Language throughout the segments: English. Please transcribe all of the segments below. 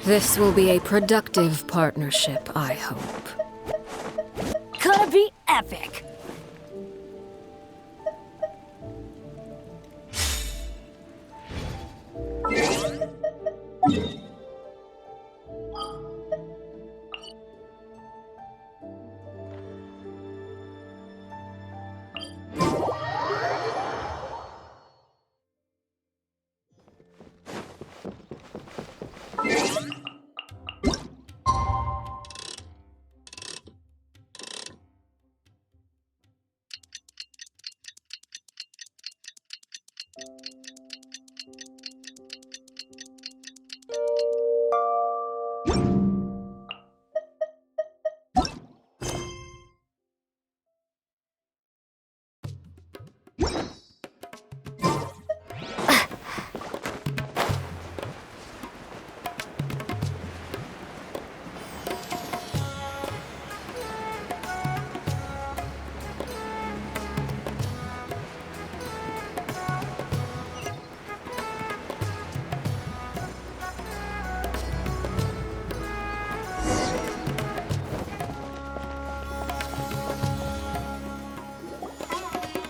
This will be a productive partnership, I hope. Gonna be epic!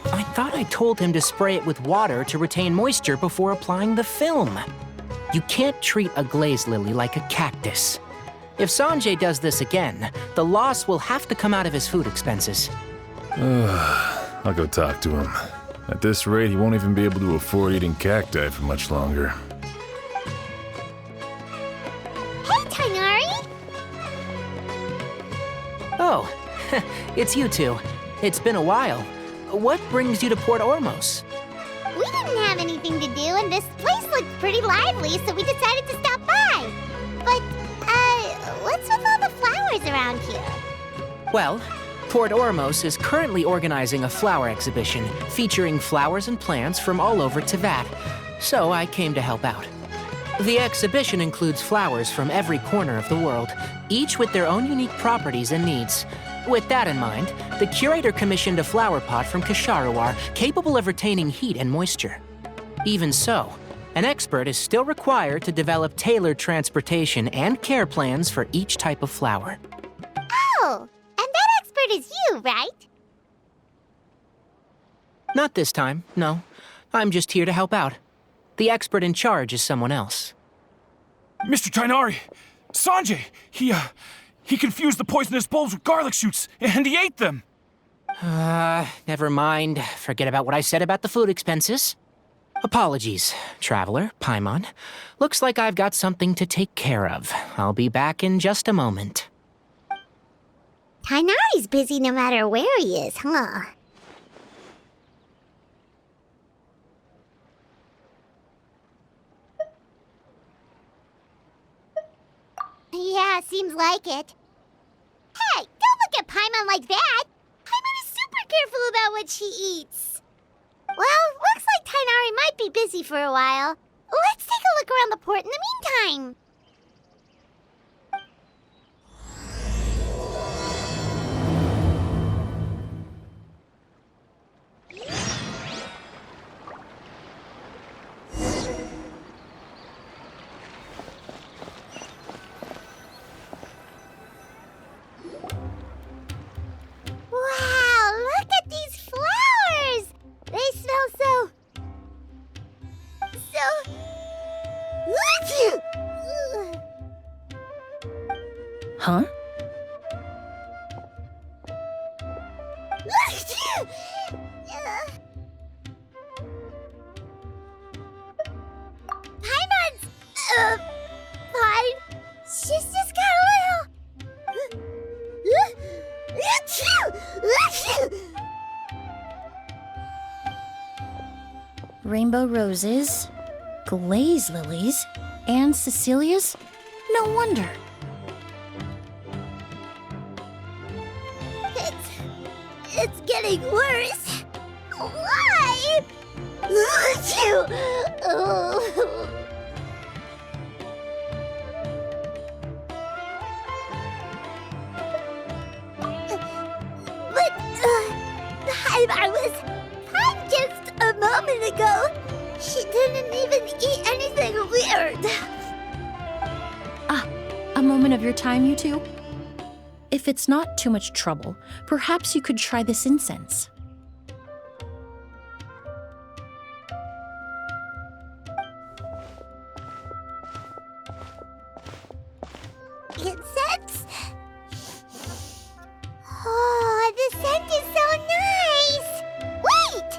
I thought I told him to spray it with water to retain moisture before applying the film. You can't treat a glaze lily like a cactus. If Sanjay does this again, the loss will have to come out of his food expenses. I'll go talk to him. At this rate, he won't even be able to afford eating cacti for much longer. Hey, Tainari! Oh, it's you two. It's been a while. What brings you to Port Ormos? We didn't have anything to do, and this place looked pretty lively, so we decided to stop by. But, what's with all the flowers around here? Well, Port Ormos is currently organizing a flower exhibition featuring flowers and plants from all over Teyvat, so I came to help out. The exhibition includes flowers from every corner of the world, each with their own unique properties and needs. With that in mind, the curator commissioned a flower pot from Kasharawar capable of retaining heat and moisture. Even so, an expert is still required to develop tailored transportation and care plans for each type of flower. Oh, and that expert is you, right? Not this time, no. I'm just here to help out. The expert in charge is someone else. Mr. Tainari! Sanjay! He confused the poisonous bulbs with garlic shoots, and he ate them! Never mind. Forget about what I said about the food expenses. Apologies, Traveler, Paimon. Looks like I've got something to take care of. I'll be back in just a moment. Tainari's busy no matter where he is, huh? Yeah, seems like it. Hey, don't look at Paimon like that! Paimon is super careful about what she eats. Well, looks like Tainari might be busy for a while. Let's take a look around the port in the meantime. Wow, look at these flowers! They smell so... Huh? Paimon's... fine. She's just got a little... Rainbow roses, glaze lilies, and Cecilia's? No wonder. It's getting worse. Why? But time I was 5 just a moment ago, she didn't even eat anything weird. A moment of your time, you two? If it's not too much trouble, perhaps you could try this incense. Incense? Oh, the scent is so nice! Wait!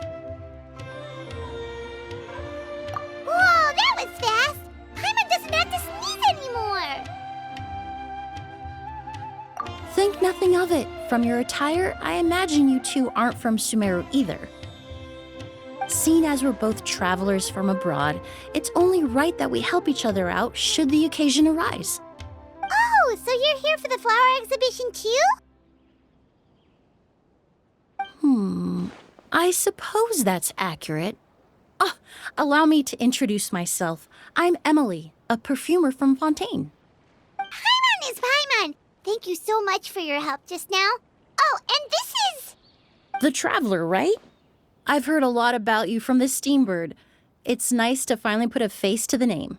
Whoa, that was fast! Paimon doesn't have to sneeze anymore! Think nothing of it. From your attire, I imagine you two aren't from Sumeru either. Seeing as we're both travelers from abroad, it's only right that we help each other out should the occasion arise. Oh, so you're here for the flower exhibition too? I suppose that's accurate. Allow me to introduce myself. I'm Emily, a perfumer from Fontaine. Paimon is Paimon! Thank you so much for your help just now. Oh, and this is... The Traveler, right? I've heard a lot about you from the Steambird. It's nice to finally put a face to the name.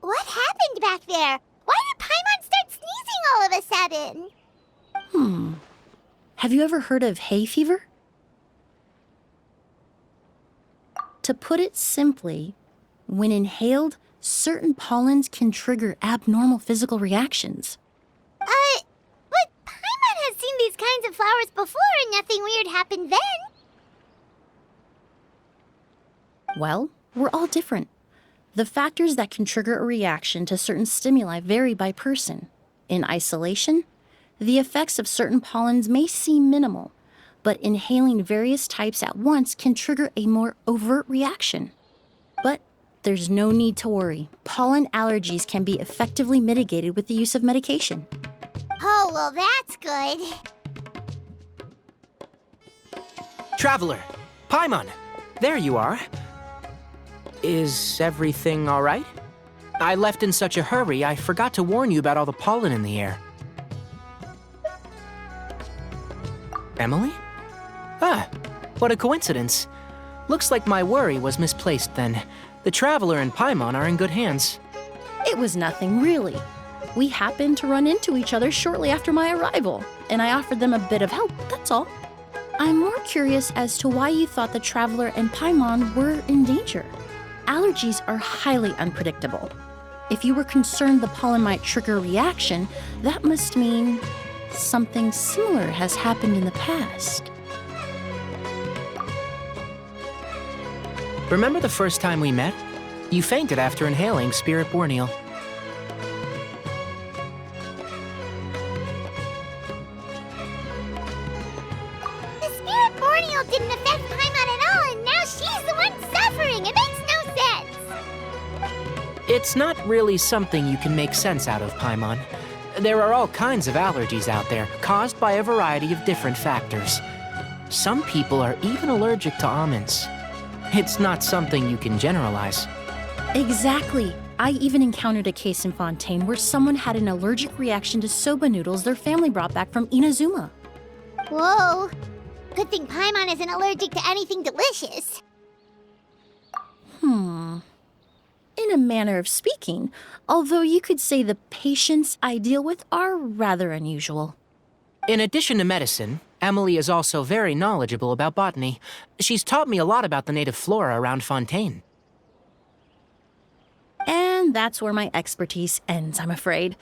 What happened back there? Why did Paimon start sneezing all of a sudden? Have you ever heard of hay fever? To put it simply, when inhaled, certain pollens can trigger abnormal physical reactions. But Paimon has seen these kinds of flowers before and nothing weird happened then. Well, we're all different. The factors that can trigger a reaction to certain stimuli vary by person. In isolation, the effects of certain pollens may seem minimal, but inhaling various types at once can trigger a more overt reaction. But there's no need to worry. Pollen allergies can be effectively mitigated with the use of medication. Oh, well, that's good. Traveler, Paimon, there you are. Is everything all right? I left in such a hurry, I forgot to warn you about all the pollen in the air. Emily? Ah, what a coincidence. Looks like my worry was misplaced then. The Traveler and Paimon are in good hands. It was nothing, really. We happened to run into each other shortly after my arrival, and I offered them a bit of help, that's all. I'm more curious as to why you thought the Traveler and Paimon were in danger. Allergies are highly unpredictable. If you were concerned the pollen might trigger a reaction, that must mean something similar has happened in the past. Remember the first time we met? You fainted after inhaling Spirit Borneal. The Spirit Borneal didn't affect Paimon at all, and now she's the one suffering. It makes no sense. It's not really something you can make sense out of, Paimon. There are all kinds of allergies out there, caused by a variety of different factors. Some people are even allergic to almonds. It's not something you can generalize. Exactly. I even encountered a case in Fontaine where someone had an allergic reaction to soba noodles their family brought back from Inazuma. Whoa. Good thing Paimon isn't allergic to anything delicious. In a manner of speaking, although you could say the patients I deal with are rather unusual. In addition to medicine, Emily is also very knowledgeable about botany. She's taught me a lot about the native flora around Fontaine. And that's where my expertise ends, I'm afraid.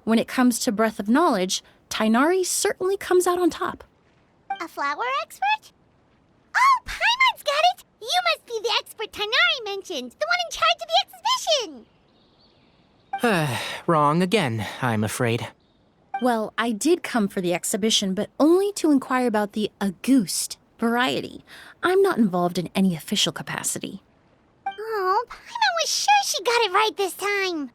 When it comes to breadth of knowledge, Tainari certainly comes out on top. A flower expert? Oh, Paimon's got it! You must be the expert Tainari mentioned, the one in charge of the exhibition! Wrong again, I'm afraid. Well, I did come for the exhibition, but only to inquire about the Auguste variety. I'm not involved in any official capacity. Oh, Paimon was sure she got it right this time.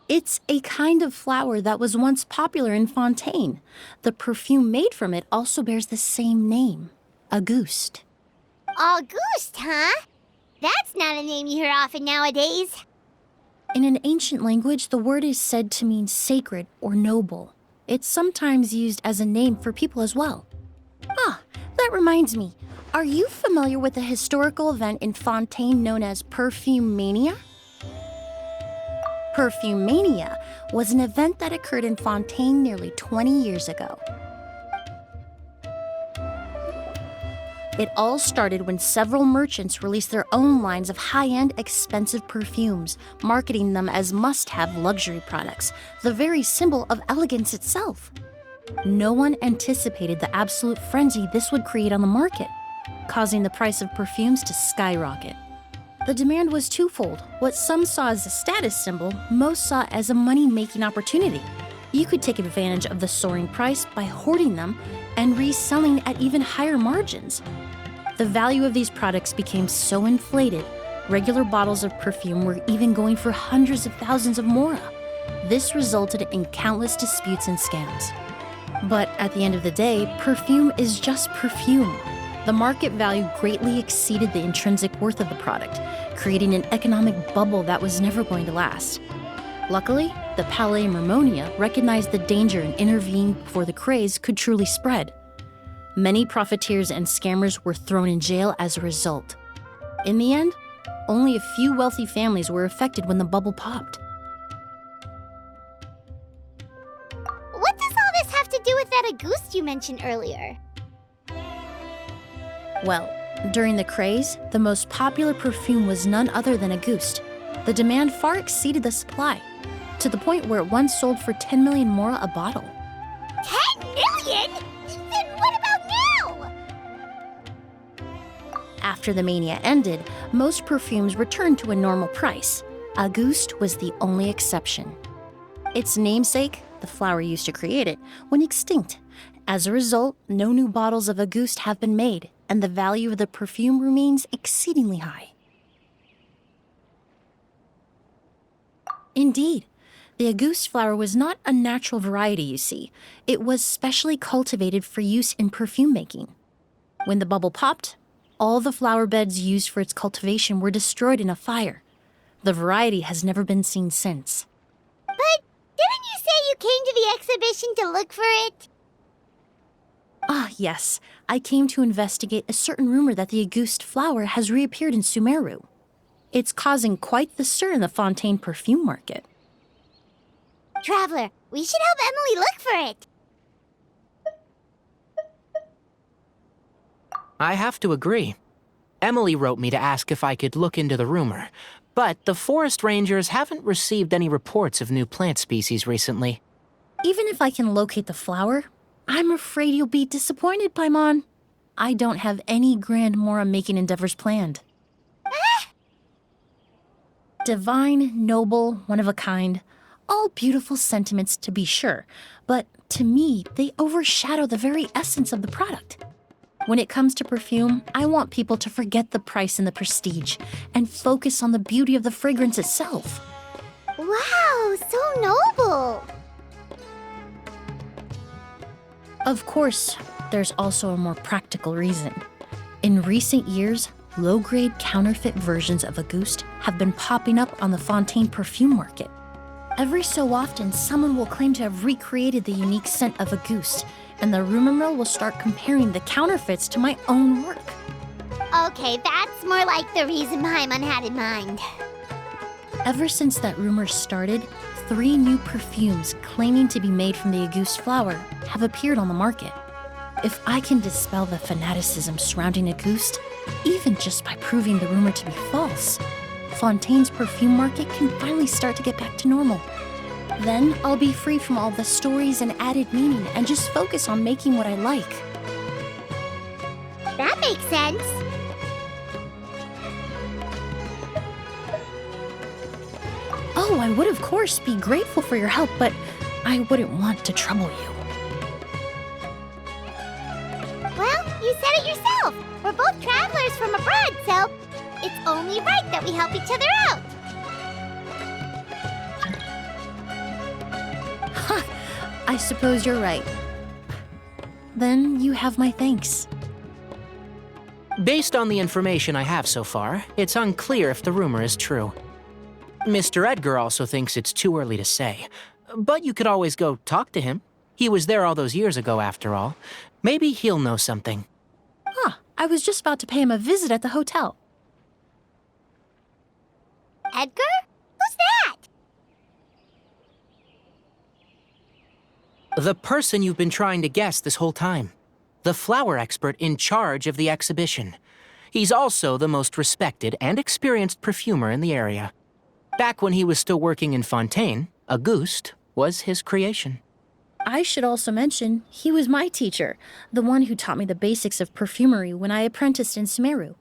It's a kind of flower that was once popular in Fontaine. The perfume made from it also bears the same name, Auguste. Auguste, huh? That's not a name you hear often nowadays. In an ancient language, the word is said to mean sacred or noble. It's sometimes used as a name for people as well. Ah, that reminds me. Are you familiar with the historical event in Fontaine known as Perfume Mania? Perfume Mania was an event that occurred in Fontaine nearly 20 years ago. It all started when several merchants released their own lines of high-end, expensive perfumes, marketing them as must-have luxury products, the very symbol of elegance itself. No one anticipated the absolute frenzy this would create on the market, causing the price of perfumes to skyrocket. The demand was twofold. What some saw as a status symbol, most saw as a money-making opportunity. You could take advantage of the soaring price by hoarding them and reselling at even higher margins. The value of these products became so inflated, regular bottles of perfume were even going for hundreds of thousands of mora. This resulted in countless disputes and scams. But at the end of the day, perfume is just perfume. The market value greatly exceeded the intrinsic worth of the product, creating an economic bubble that was never going to last. Luckily, the Palais Mermonia recognized the danger and intervened before the craze could truly spread. Many profiteers and scammers were thrown in jail as a result. In the end, only a few wealthy families were affected when the bubble popped. What does all this have to do with that Auguste you mentioned earlier? Well, during the craze, the most popular perfume was none other than Auguste. The demand far exceeded the supply, to the point where it once sold for 10 million mora a bottle. 10 million? Then what about now? After the mania ended, most perfumes returned to a normal price. Auguste was the only exception. Its namesake, the flower used to create it, went extinct. As a result, no new bottles of Auguste have been made, and the value of the perfume remains exceedingly high. Indeed, the Auguste flower was not a natural variety, you see. It was specially cultivated for use in perfume making. When the bubble popped, all the flower beds used for its cultivation were destroyed in a fire. The variety has never been seen since. But didn't you say you came to the exhibition to look for it? Ah, yes. I came to investigate a certain rumor that the Auguste flower has reappeared in Sumeru. It's causing quite the stir in the Fontaine perfume market. Traveler, we should help Emily look for it. I have to agree. Emily wrote me to ask if I could look into the rumor, but the forest rangers haven't received any reports of new plant species recently. Even if I can locate the flower, I'm afraid you'll be disappointed, Paimon. I don't have any grand mora-making endeavors planned. Divine, noble, one of a kind, all beautiful sentiments to be sure, but to me, they overshadow the very essence of the product. When it comes to perfume, I want people to forget the price and the prestige and focus on the beauty of the fragrance itself. Wow, so noble. Of course, there's also a more practical reason. In recent years, low-grade counterfeit versions of Auguste have been popping up on the Fontaine perfume market. Every so often, someone will claim to have recreated the unique scent of Auguste, and the rumor mill will start comparing the counterfeits to my own work. Okay, that's more like the reason Paimon had in mind. Ever since that rumor started, 3 new perfumes claiming to be made from the Auguste flower have appeared on the market. If I can dispel the fanaticism surrounding Auguste, even just by proving the rumor to be false, Fontaine's perfume market can finally start to get back to normal. Then I'll be free from all the stories and added meaning and just focus on making what I like. That makes sense. Oh, I would of course be grateful for your help, but I wouldn't want to trouble you. Well, you said it yourself. We're both travelers from abroad, so it's only right that we help each other out. Ha! I suppose you're right. Then you have my thanks. Based on the information I have so far, it's unclear if the rumor is true. Mr. Edgar also thinks it's too early to say. But you could always go talk to him. He was there all those years ago, after all. Maybe he'll know something. Ah, I was just about to pay him a visit at the hotel. Edgar? Who's that? The person you've been trying to guess this whole time. The flower expert in charge of the exhibition. He's also the most respected and experienced perfumer in the area. Back when he was still working in Fontaine, Auguste was his creation. I should also mention, he was my teacher, the one who taught me the basics of perfumery when I apprenticed in Sumeru.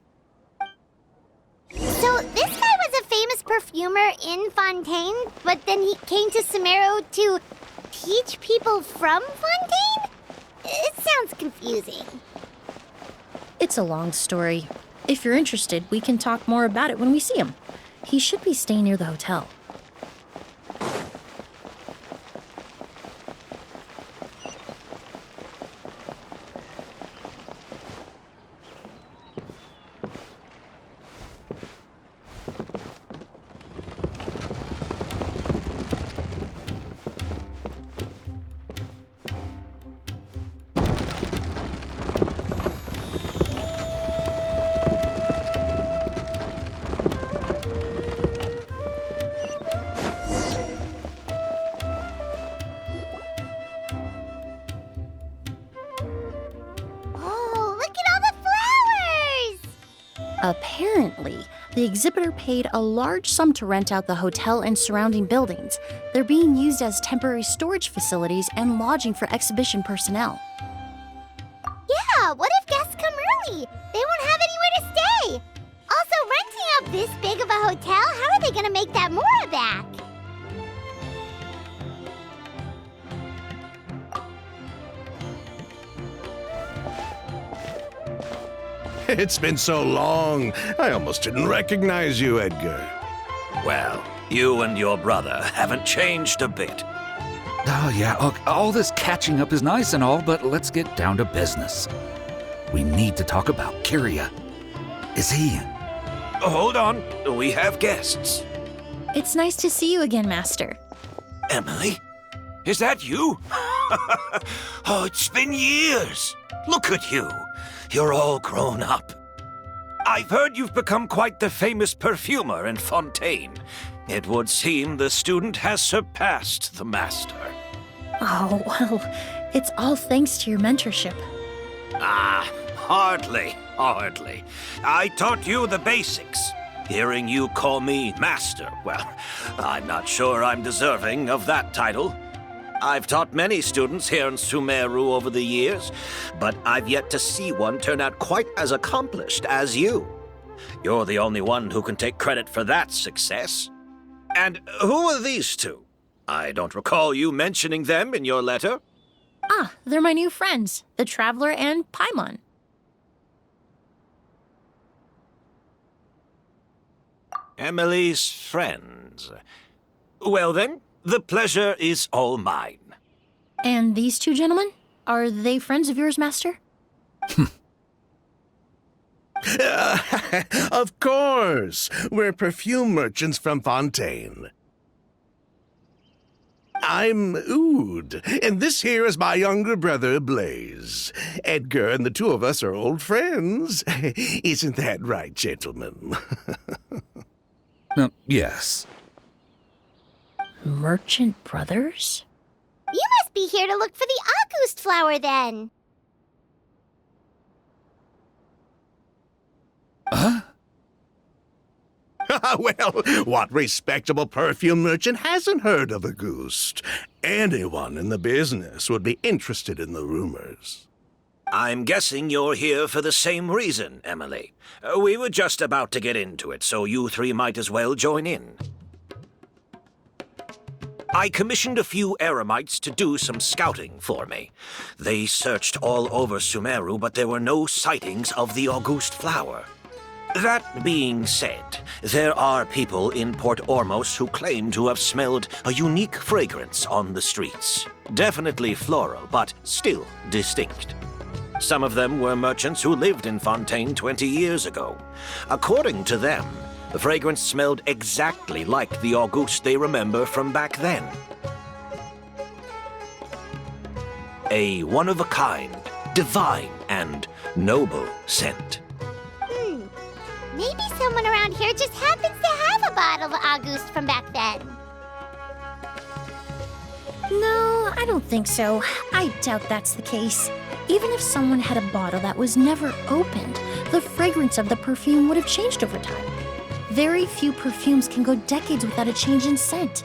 So this guy was a famous perfumer in Fontaine, but then he came to Sumeru to teach people from Fontaine? It sounds confusing. It's a long story. If you're interested, we can talk more about it when we see him. He should be staying near the hotel. Apparently, the exhibitor paid a large sum to rent out the hotel and surrounding buildings. They're being used as temporary storage facilities and lodging for exhibition personnel. Yeah, what if guests come early? They won't have anywhere to stay. Also, renting out this big of a hotel, how are they going to make that mora back? It's been so long, I almost didn't recognize you, Edgar. Well, you and your brother haven't changed a bit. Oh, yeah, look, all this catching up is nice and all, but let's get down to business. We need to talk about Kyria. Is he... Hold on, we have guests. It's nice to see you again, Master. Emily? Is that you? Oh, it's been years. Look at you. You're all grown up. I've heard you've become quite the famous perfumer in Fontaine. It would seem the student has surpassed the master. Oh, well, it's all thanks to your mentorship. Ah, hardly. I taught you the basics. Hearing you call me master, well, I'm not sure I'm deserving of that title. I've taught many students here in Sumeru over the years, but I've yet to see one turn out quite as accomplished as you. You're the only one who can take credit for that success. And who are these two? I don't recall you mentioning them in your letter. Ah, they're my new friends, the Traveler and Paimon. Emily's friends. Well then, the pleasure is all mine. And these two gentlemen? Are they friends of yours, Master? Of course! We're perfume merchants from Fontaine. I'm Oud, and this here is my younger brother, Blaze. Edgar and the two of us are old friends. Isn't that right, gentlemen? Yes. Merchant brothers? You must be here to look for the August flower, then. Huh? Well, what respectable perfume merchant hasn't heard of Auguste? Anyone in the business would be interested in the rumors. I'm guessing you're here for the same reason, Emily. We were just about to get into it, so you three might as well join in. I commissioned a few eremites to do some scouting for me. They searched all over Sumeru, but there were no sightings of the Auguste flower. That being said, there are people in Port Ormos who claim to have smelled a unique fragrance on the streets. Definitely floral, but still distinct. Some of them were merchants who lived in Fontaine 20 years ago. According to them, The fragrance smelled exactly like the Auguste they remember from back then. A one-of-a-kind, divine, and noble scent. Maybe someone around here just happens to have a bottle of Auguste from back then. No, I don't think so. I doubt that's the case. Even if someone had a bottle that was never opened, the fragrance of the perfume would have changed over time. Very few perfumes can go decades without a change in scent.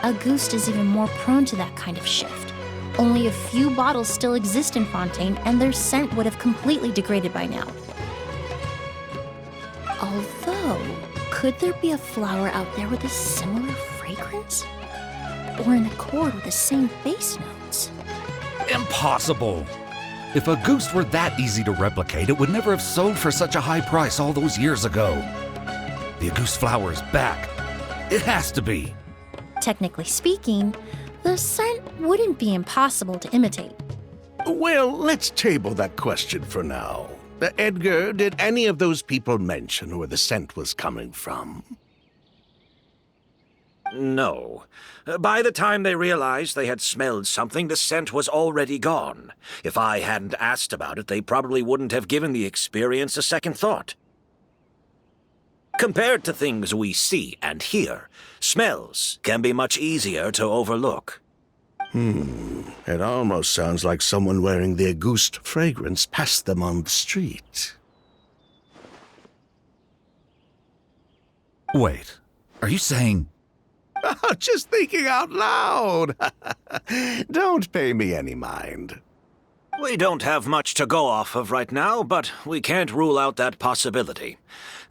Auguste is even more prone to that kind of shift. Only a few bottles still exist in Fontaine, and their scent would have completely degraded by now. Although, could there be a flower out there with a similar fragrance? Or in accord with the same base notes? Impossible! If Auguste were that easy to replicate, it would never have sold for such a high price all those years ago. The Auguste flower is back. It has to be. Technically speaking, the scent wouldn't be impossible to imitate. Well, let's table that question for now. Edgar, did any of those people mention where the scent was coming from? No. By the time they realized they had smelled something, the scent was already gone. If I hadn't asked about it, they probably wouldn't have given the experience a second thought. Compared to things we see and hear, smells can be much easier to overlook. It almost sounds like someone wearing the Auguste fragrance passed them on the street. Wait, are you saying... Just thinking out loud. Don't pay me any mind. We don't have much to go off of right now, but we can't rule out that possibility.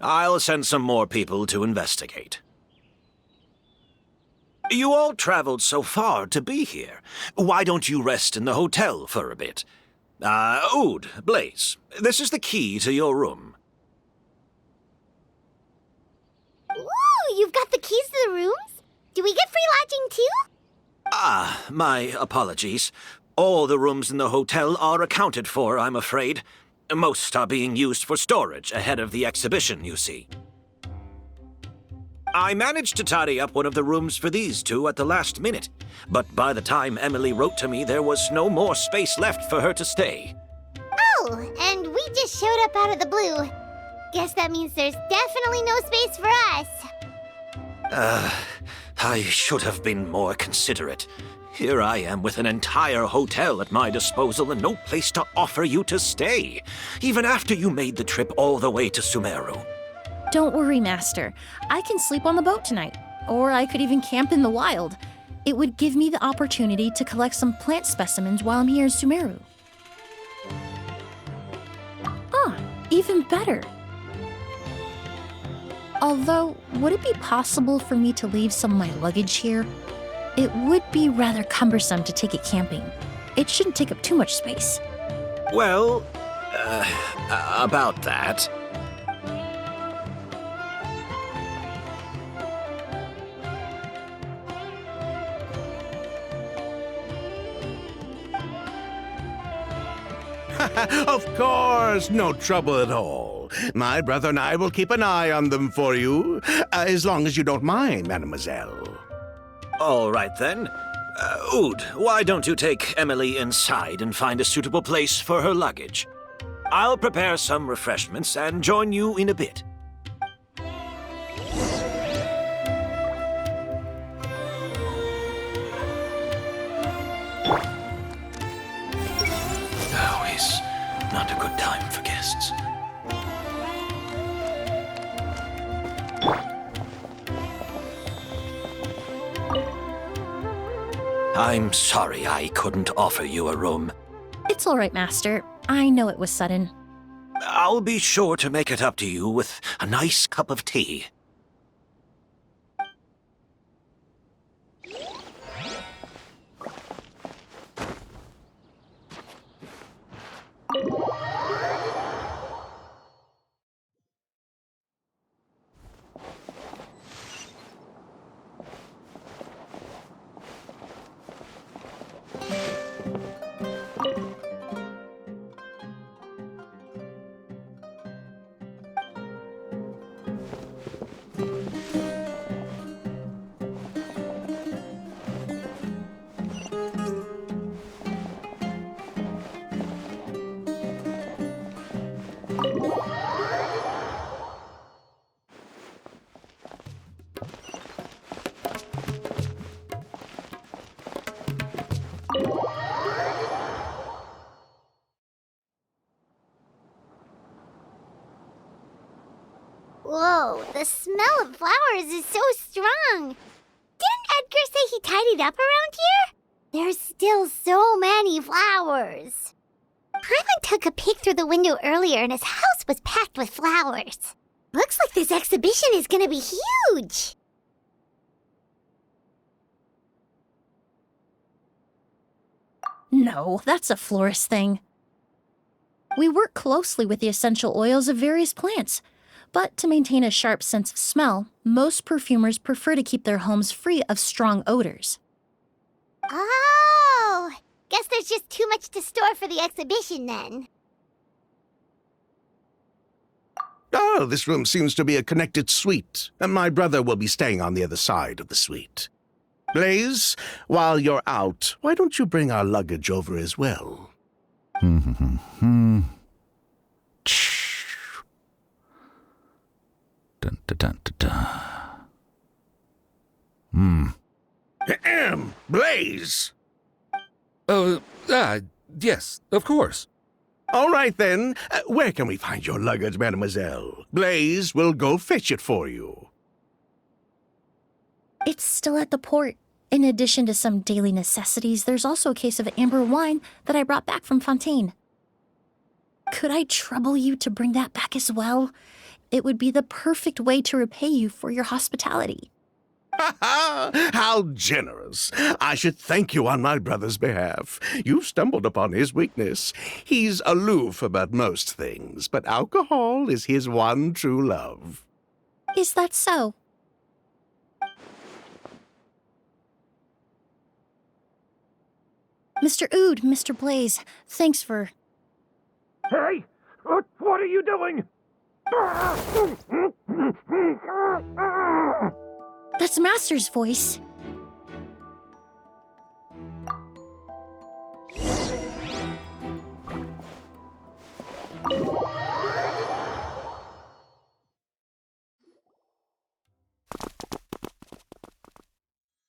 I'll send some more people to investigate. You all traveled so far to be here. Why don't you rest in the hotel for a bit? Oud, Blaze, this is the key to your room. Ooh, you've got the keys to the rooms? Do we get free lodging too? My apologies. All the rooms in the hotel are accounted for, I'm afraid. Most are being used for storage ahead of the exhibition, you see. I managed to tidy up one of the rooms for these two at the last minute, but by the time Emily wrote to me, there was no more space left for her to stay. Oh, and we just showed up out of the blue. Guess that means there's definitely no space for us. I should have been more considerate. Here I am with an entire hotel at my disposal and no place to offer you to stay, even after you made the trip all the way to Sumeru. Don't worry, Master. I can sleep on the boat tonight, or I could even camp in the wild. It would give me the opportunity to collect some plant specimens while I'm here in Sumeru. Even better. Although, would it be possible for me to leave some of my luggage here? It would be rather cumbersome to take it camping. It shouldn't take up too much space. Well, about that. Of course, no trouble at all. My brother and I will keep an eye on them for you, as long as you don't mind, mademoiselle. All right, then. Oud, why don't you take Emily inside and find a suitable place for her luggage? I'll prepare some refreshments and join you in a bit. Now is not a good time for guests. I'm sorry I couldn't offer you a room. It's all right, Master. I know it was sudden. I'll be sure to make it up to you with a nice cup of tea. Whoa, the smell of flowers is so strong. Didn't Edgar say he tidied up around here? There's still so many flowers. Paimon took a peek through the window earlier and his house was packed with flowers. Looks like this exhibition is gonna be huge. No, that's a florist thing. We work closely with the essential oils of various plants, but to maintain a sharp sense of smell, most perfumers prefer to keep their homes free of strong odors. Oh, guess there's just too much to store for the exhibition then. Oh, this room seems to be a connected suite, and my brother will be staying on the other side of the suite. Blaze, while you're out, why don't you bring our luggage over as well? Dun, dun, dun, dun, dun. Blaze! Yes, of course. All right, then. Where can we find your luggage, mademoiselle? Blaze will go fetch it for you. It's still at the port. In addition to some daily necessities, there's also a case of amber wine that I brought back from Fontaine. Could I trouble you to bring that back as well? It would be the perfect way to repay you for your hospitality. How generous. I should thank you on my brother's behalf. You stumbled upon his weakness. He's aloof about most things, but alcohol is his one true love. Is that so? Mr. Ood, Mr. Blaze, thanks for... Hey! What are you doing? That's Master's voice.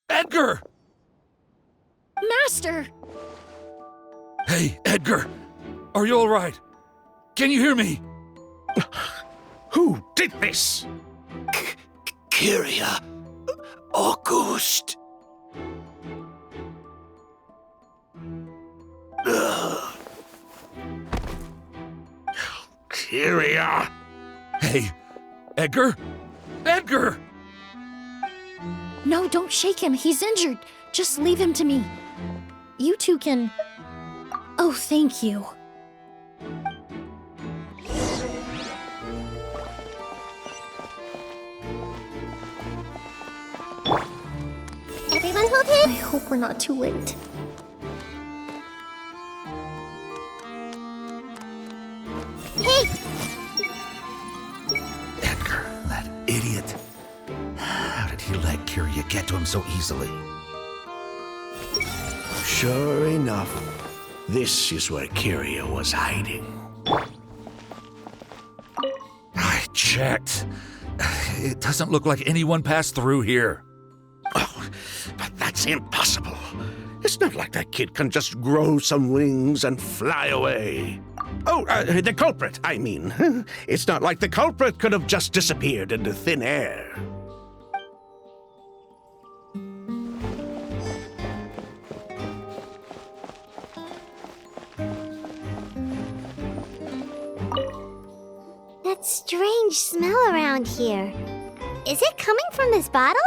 Edgar! Master! Hey, Edgar! Are you all right? Can you hear me? Who did this? Kyria. August. Kyria! Hey, Edgar? Edgar! No, don't shake him. He's injured. Just leave him to me. You two can... Oh, thank you. Everyone hold him? I hope we're not too late. Hey! Edgar, that idiot. How did he let Kyria get to him so easily? Sure enough, this is where Kyria was hiding. I checked. It doesn't look like anyone passed through here. Oh, but that's impossible. It's not like that kid can just grow some wings and fly away. Oh, the culprit, I mean. It's not like the culprit could have just disappeared into thin air. That strange smell around here. Is it coming from this bottle?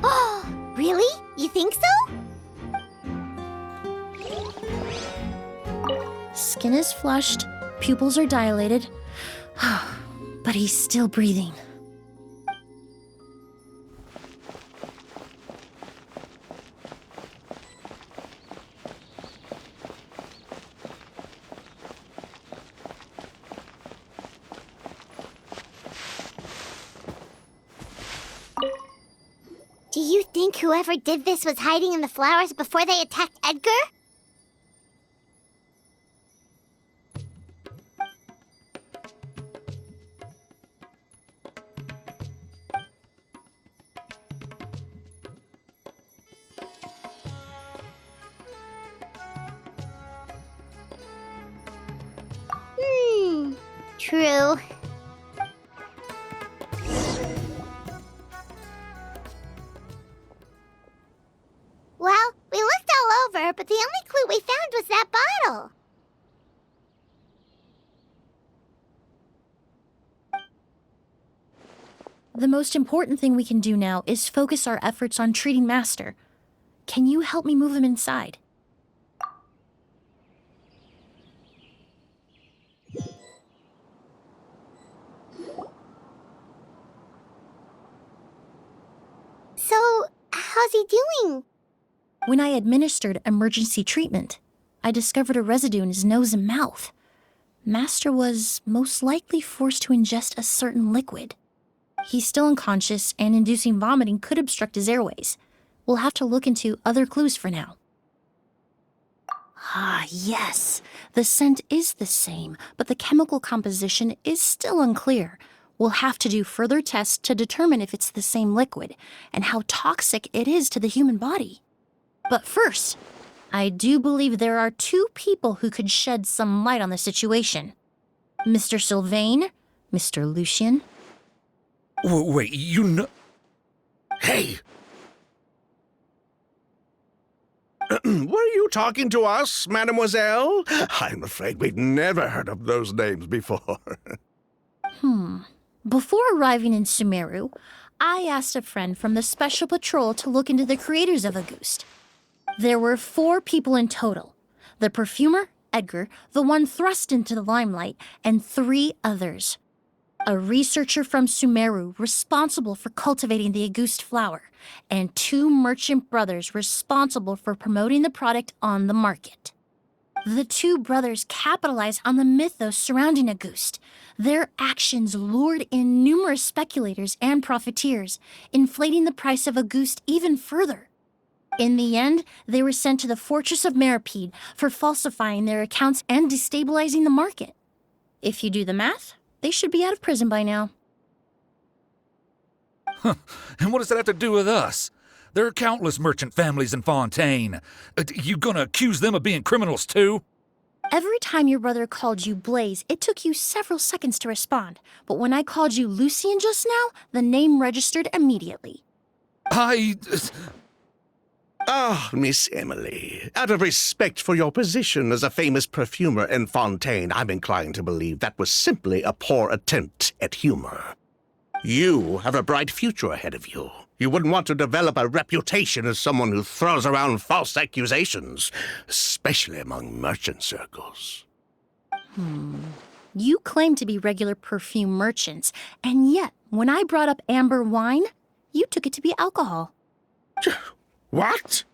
Oh, really? You think so? Skin is flushed, pupils are dilated, but he's still breathing. Do you think whoever did this was hiding in the flowers before they attacked Edgar? True. Well, we looked all over, but the only clue we found was that bottle. The most important thing we can do now is focus our efforts on treating Master. Can you help me move him inside? So, how's he doing? When I administered emergency treatment, I discovered a residue in his nose and mouth. Master was most likely forced to ingest a certain liquid. He's still unconscious, and inducing vomiting could obstruct his airways. We'll have to look into other clues for now. Ah, yes. The scent is the same, but the chemical composition is still unclear. We'll have to do further tests to determine if it's the same liquid, and how toxic it is to the human body. But first, I do believe there are two people who could shed some light on the situation. Mr. Sylvain, Mr. Lucien. Wait, you know... Hey! Were you talking to us, mademoiselle? I'm afraid we've never heard of those names before. Before arriving in Sumeru, I asked a friend from the Special Patrol to look into the creators of Auguste. There were 4 people in total. The perfumer, Edgar, the one thrust into the limelight, and 3 others. A researcher from Sumeru responsible for cultivating the Auguste flower, and 2 merchant brothers responsible for promoting the product on the market. The 2 brothers capitalized on the mythos surrounding Auguste. Their actions lured in numerous speculators and profiteers, inflating the price of Auguste even further. In the end, they were sent to the Fortress of Meripede for falsifying their accounts and destabilizing the market. If you do the math, they should be out of prison by now. And what does that have to do with us? There are countless merchant families in Fontaine. You gonna accuse them of being criminals too? Every time your brother called you Blaze, it took you several seconds to respond. But when I called you Lucien just now, the name registered immediately. Ah, Miss Emily, out of respect for your position as a famous perfumer in Fontaine, I'm inclined to believe that was simply a poor attempt at humor. You have a bright future ahead of you. You wouldn't want to develop a reputation as someone who throws around false accusations, especially among merchant circles. You claim to be regular perfume merchants, and yet, when I brought up amber wine, you took it to be alcohol. What?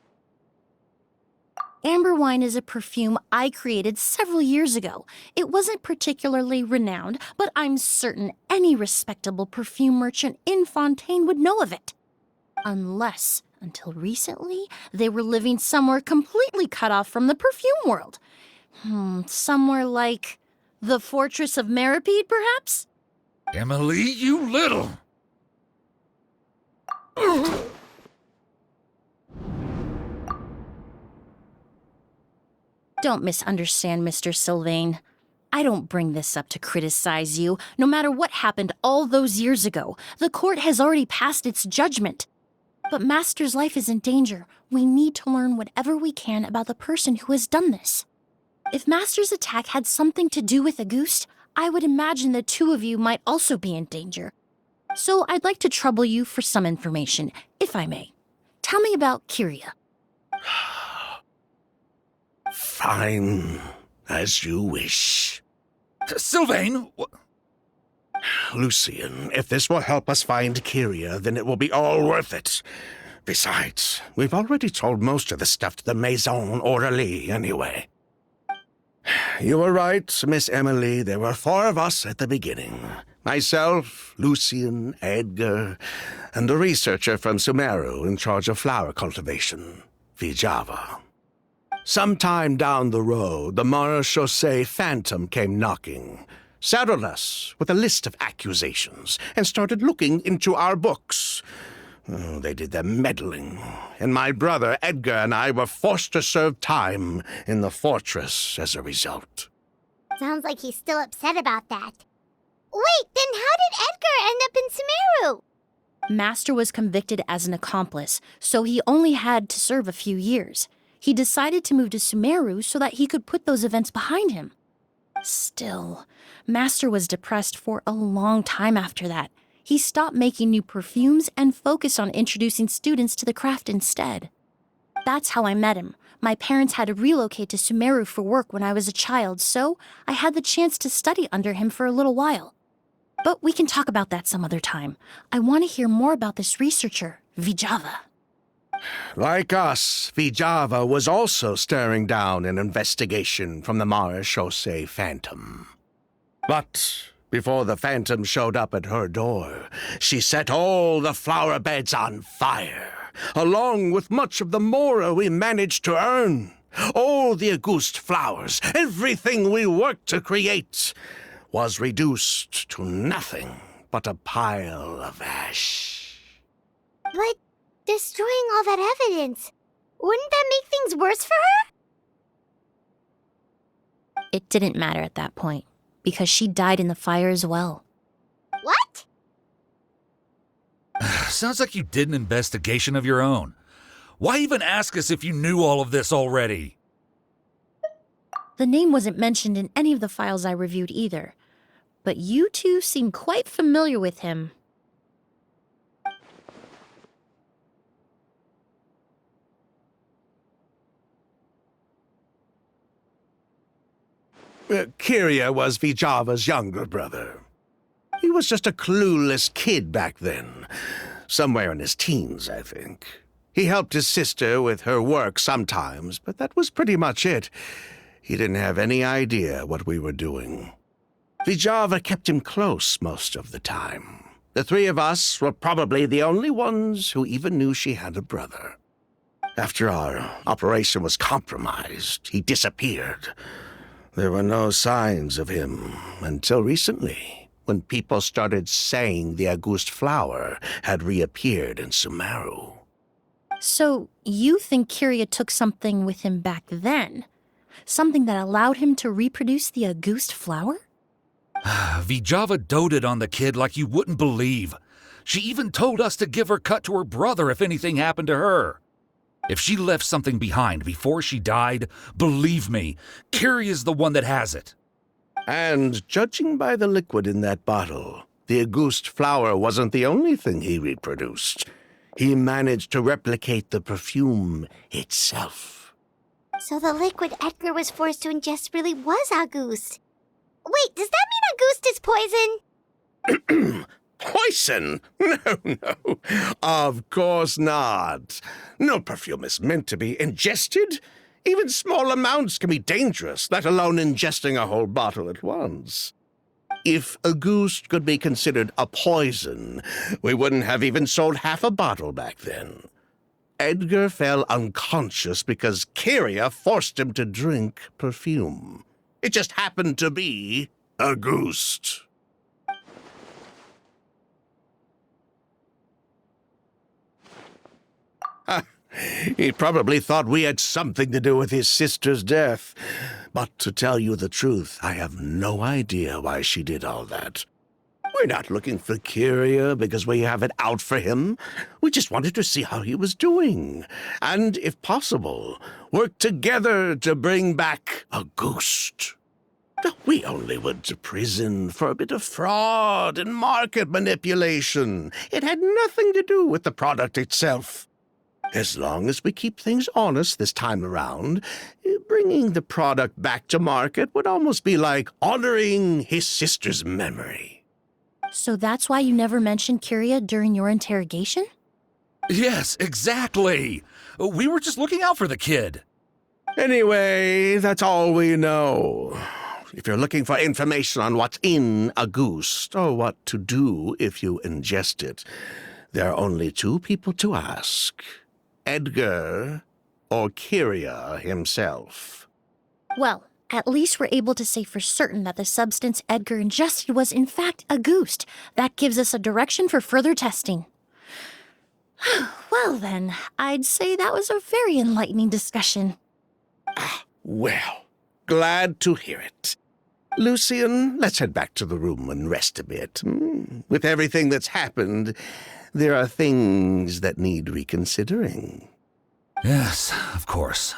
Amber wine is a perfume I created several years ago. It wasn't particularly renowned, but I'm certain any respectable perfume merchant in Fontaine would know of it. Unless, until recently, they were living somewhere completely cut off from the perfume world. Somewhere like the Fortress of Meripede, perhaps? Emily, you little... Don't misunderstand, Mr. Sylvain. I don't bring this up to criticize you. No matter what happened all those years ago, the court has already passed its judgment. But Master's life is in danger. We need to learn whatever we can about the person who has done this. If Master's attack had something to do with Auguste, I would imagine the 2 of you might also be in danger. So I'd like to trouble you for some information, if I may. Tell me about Kyria. Fine, as you wish. Sylvain! Lucien, if this will help us find Kyria, then it will be all worth it. Besides, we've already told most of the stuff to the Maison Orderly anyway. You were right, Miss Emily. There were 4 of us at the beginning. Myself, Lucien, Edgar, and a researcher from Sumeru in charge of flower cultivation, Vijava. Sometime down the road, the Marechaussee Phantom came knocking, saddled us with a list of accusations, and started looking into our books. Oh, they did their meddling, and my brother Edgar and I were forced to serve time in the fortress as a result. Sounds like he's still upset about that. Wait, then how did Edgar end up in Sumeru? Master was convicted as an accomplice, so he only had to serve a few years. He decided to move to Sumeru so that he could put those events behind him. Still, Master was depressed for a long time after that. He stopped making new perfumes and focused on introducing students to the craft instead. That's how I met him. My parents had to relocate to Sumeru for work when I was a child, so I had the chance to study under him for a little while. But we can talk about that some other time. I want to hear more about this researcher, Vijava. Like us, Vijava was also staring down an investigation from the Marechaussee Phantom. But before the Phantom showed up at her door, she set all the flower beds on fire, along with much of the mora we managed to earn. All the Auguste flowers, everything we worked to create, was reduced to nothing but a pile of ash. But destroying all that evidence, wouldn't that make things worse for her? It didn't matter at that point, because she died in the fire as well. What? Sounds like you did an investigation of your own. Why even ask us if you knew all of this already? The name wasn't mentioned in any of the files I reviewed either, but you two seem quite familiar with him. Kiria was Vijava's younger brother. He was just a clueless kid back then. Somewhere in his teens, I think. He helped his sister with her work sometimes, but that was pretty much it. He didn't have any idea what we were doing. Vijava kept him close most of the time. The three of us were probably the only ones who even knew she had a brother. After our operation was compromised, he disappeared. There were no signs of him until recently, when people started saying the Auguste flower had reappeared in Sumeru. So, you think Kiria took something with him back then? Something that allowed him to reproduce the Auguste flower? Vijava doted on the kid like you wouldn't believe. She even told us to give her cut to her brother if anything happened to her. If she left something behind before she died, believe me, Kiria's the one that has it. And judging by the liquid in that bottle, the Auguste flower wasn't the only thing he reproduced. He managed to replicate the perfume itself. So the liquid Edgar was forced to ingest really was Auguste. Wait, does that mean Auguste is poison? Poison? No. Of course not. No perfume is meant to be ingested. Even small amounts can be dangerous, let alone ingesting a whole bottle at once. If Auguste could be considered a poison, we wouldn't have even sold half a bottle back then. Edgar fell unconscious because Kiria forced him to drink perfume. It just happened to be Auguste. He probably thought we had something to do with his sister's death. But to tell you the truth, I have no idea why she did all that. We're not looking for Kiria because we have it out for him. We just wanted to see how he was doing. And, if possible, work together to bring back Auguste. We only went to prison for a bit of fraud and market manipulation. It had nothing to do with the product itself. As long as we keep things honest this time around, bringing the product back to market would almost be like honoring his sister's memory. So that's why you never mentioned Kiria during your interrogation? Yes, exactly. We were just looking out for the kid. Anyway, that's all we know. If you're looking for information on what's in Auguste, or what to do if you ingest it, there are only two people to ask. Edgar or Kiria himself. Well, at least we're able to say for certain that the substance Edgar ingested was in fact Auguste. That gives us a direction for further testing. Well then, I'd say that was a very enlightening discussion. Well, glad to hear it. Lucian, let's head back to the room and rest a bit. With everything that's happened, there are things that need reconsidering. Yes, of course.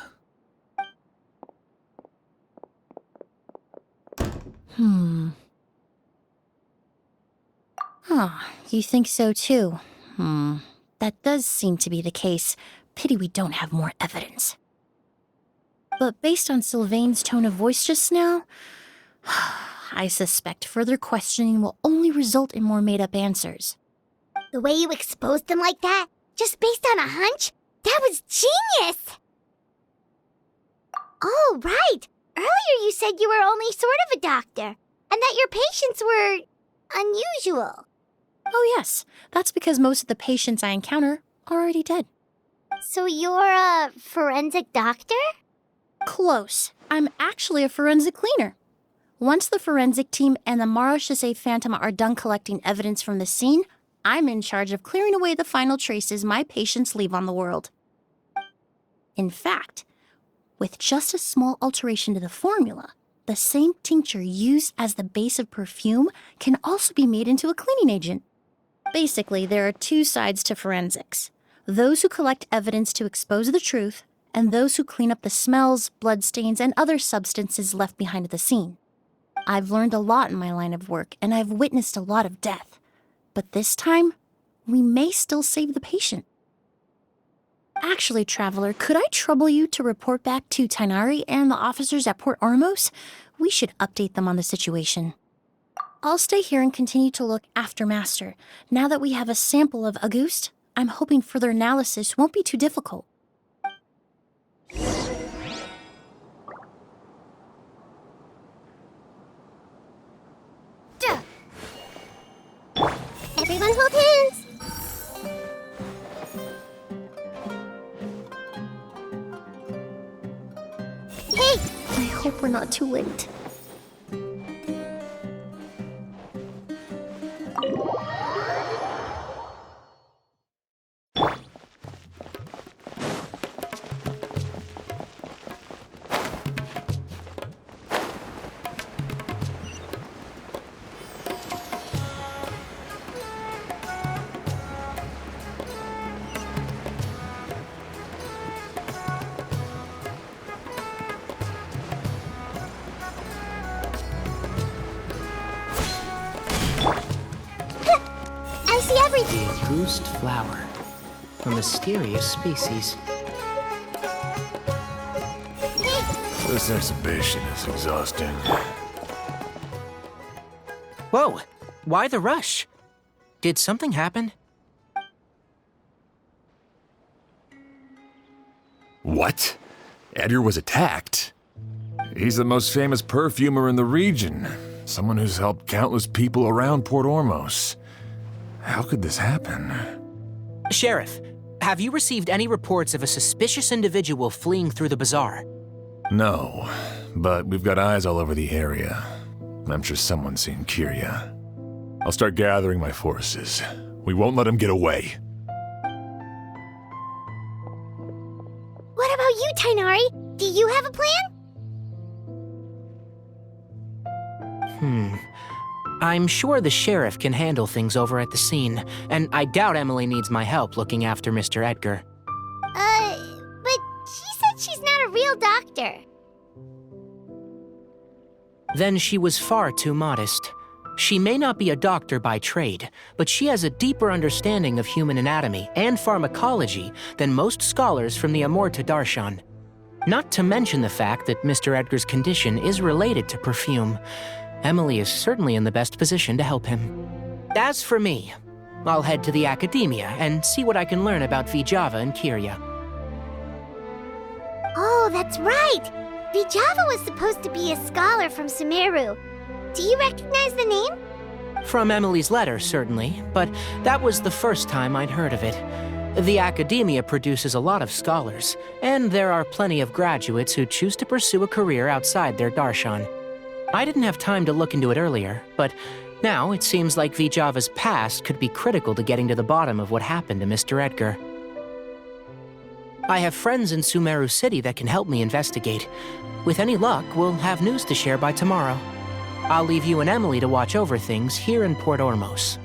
You think so too? That does seem to be the case. Pity we don't have more evidence. But based on Sylvain's tone of voice just now, I suspect further questioning will only result in more made-up answers. The way you exposed them like that, just based on a hunch, that was genius! Oh, right. Earlier you said you were only sort of a doctor, and that your patients were unusual. Oh yes, that's because most of the patients I encounter are already dead. So you're a forensic doctor? Close. I'm actually a forensic cleaner. Once the forensic team and the Marechaussee Phantom are done collecting evidence from the scene, I'm in charge of clearing away the final traces my patients leave on the world. In fact, with just a small alteration to the formula, the same tincture used as the base of perfume can also be made into a cleaning agent. Basically, there are two sides to forensics. Those who collect evidence to expose the truth, and those who clean up the smells, bloodstains, and other substances left behind at the scene. I've learned a lot in my line of work, and I've witnessed a lot of death. But this time, we may still save the patient. Actually, Traveler, could I trouble you to report back to Tainari and the officers at Port Ormos? We should update them on the situation. I'll stay here and continue to look after Master. Now that we have a sample of Auguste, I'm hoping further analysis won't be too difficult. Everyone hold hands! Hey! I hope we're not too late. I see everything! The Auguste flower. A mysterious species. This exhibition is exhausting. Whoa! Why the rush? Did something happen? What? Edgar was attacked? He's the most famous perfumer in the region. Someone who's helped countless people around Port Ormos. How could this happen? Sheriff, have you received any reports of a suspicious individual fleeing through the bazaar? No, but we've got eyes all over the area. I'm sure someone's seen Kyria. I'll start gathering my forces. We won't let him get away. What about you, Tainari? Do you have a plan? I'm sure the sheriff can handle things over at the scene, and I doubt Emily needs my help looking after Mr. Edgar. But she said she's not a real doctor. Then she was far too modest. She may not be a doctor by trade, but she has a deeper understanding of human anatomy and pharmacology than most scholars from the Amorta Darshan. Not to mention the fact that Mr. Edgar's condition is related to perfume. Emily is certainly in the best position to help him. As for me, I'll head to the academia and see what I can learn about Vijava and Kyria. Oh, that's right! Vijava was supposed to be a scholar from Sumeru. Do you recognize the name? From Emily's letter, certainly, but that was the first time I'd heard of it. The academia produces a lot of scholars, and there are plenty of graduates who choose to pursue a career outside their darshan. I didn't have time to look into it earlier, but now it seems like Vijava's past could be critical to getting to the bottom of what happened to Mr. Edgar. I have friends in Sumeru City that can help me investigate. With any luck, we'll have news to share by tomorrow. I'll leave you and Emily to watch over things here in Port Ormos.